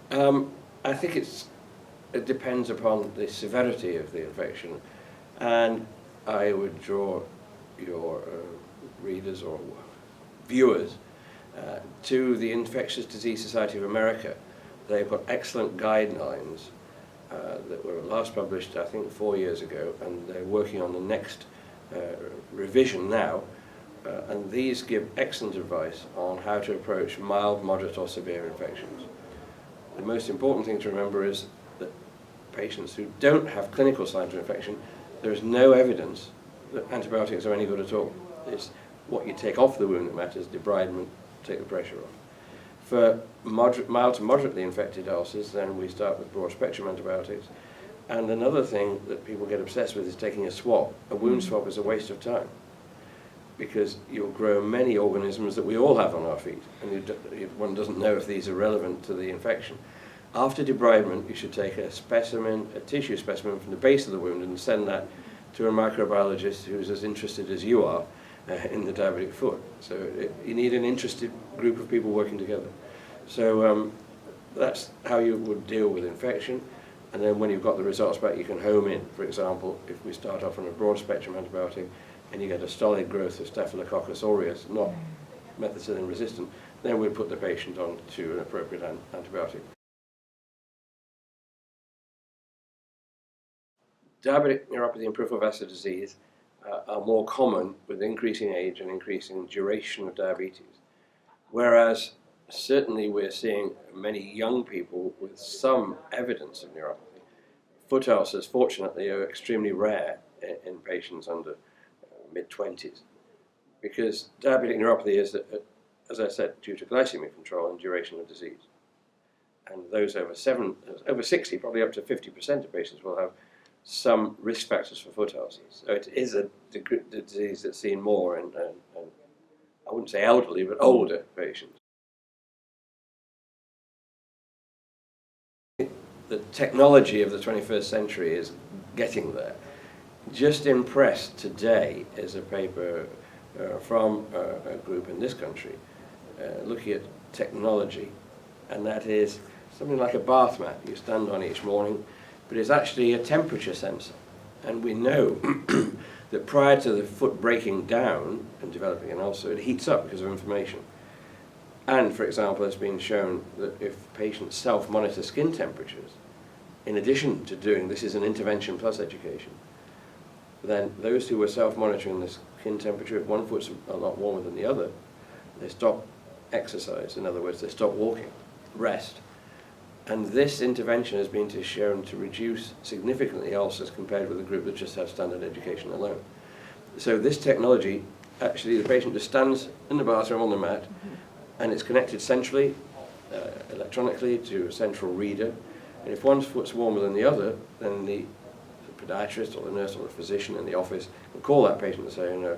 I think it depends upon the severity of the infection, and I would draw your readers or viewers to the Infectious Disease Society of America. They've got excellent guidelines that were last published, I think, 4 years ago, and they're working on the next revision now. And these give excellent advice on how to approach mild, moderate, or severe infections. The most important thing to remember is that patients who don't have clinical signs of infection, there is no evidence that antibiotics are any good at all. It's what you take off the wound that matters, debridement, take the pressure off. For mild to moderately infected ulcers, then we start with broad spectrum antibiotics. And another thing that people get obsessed with is taking a swab. A wound swab is a waste of time, because you'll grow many organisms that we all have on our feet, and one doesn't know if these are relevant to the infection. After debridement, you should take a specimen, a tissue specimen from the base of the wound, and send that to a microbiologist who's as interested as you are in the diabetic foot. So you need an interested group of people working together. So that's how you would deal with infection. And then when you've got the results back, you can home in. For example, if we start off on a broad spectrum antibiotic and you get a solid growth of Staphylococcus aureus, not methicillin resistant, then we'll put the patient on to an appropriate antibiotic. Diabetic neuropathy and peripheral vascular disease are more common with increasing age and increasing duration of diabetes. Whereas certainly we're seeing many young people with some evidence of neuropathy. Foot ulcers, fortunately, are extremely rare in patients under mid-20s, because diabetic neuropathy is, as I said, due to glycemic control and duration of disease. And those over 60, probably up to 50% of patients will have some risk factors for foot ulcers. So it is a disease that's seen more in, I wouldn't say elderly, but older patients. The technology of the 21st century is getting there. Just in press today is a paper from a group in this country looking at technology, and that is something like a bath mat you stand on each morning, but it's actually a temperature sensor. And we know that prior to the foot breaking down and developing an ulcer, it heats up because of inflammation. And, for example, it's been shown that if patients self-monitor skin temperatures, in addition to doing this is an intervention plus education, then those who were self-monitoring the skin temperature, if one foot's a lot warmer than the other, they stop exercise. In other words, they stop walking, rest. And this intervention has been shown to reduce significantly ulcers compared with a group that just has standard education alone. So this technology, actually the patient just stands in the bathroom on the mat, and it's connected centrally, electronically, to a central reader. And if one foot's warmer than the other, then the podiatrist or the nurse or the physician in the office will call that patient and say, you know,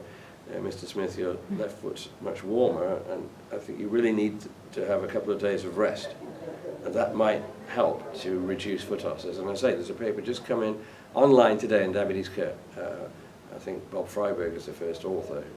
Mr. Smith, your left foot's much warmer, and I think you really need to have a couple of days of rest. And that might help to reduce foot ulcers. And I say, there's a paper just come in online today in Diabetes Care. I think Bob Freiberg is the first author.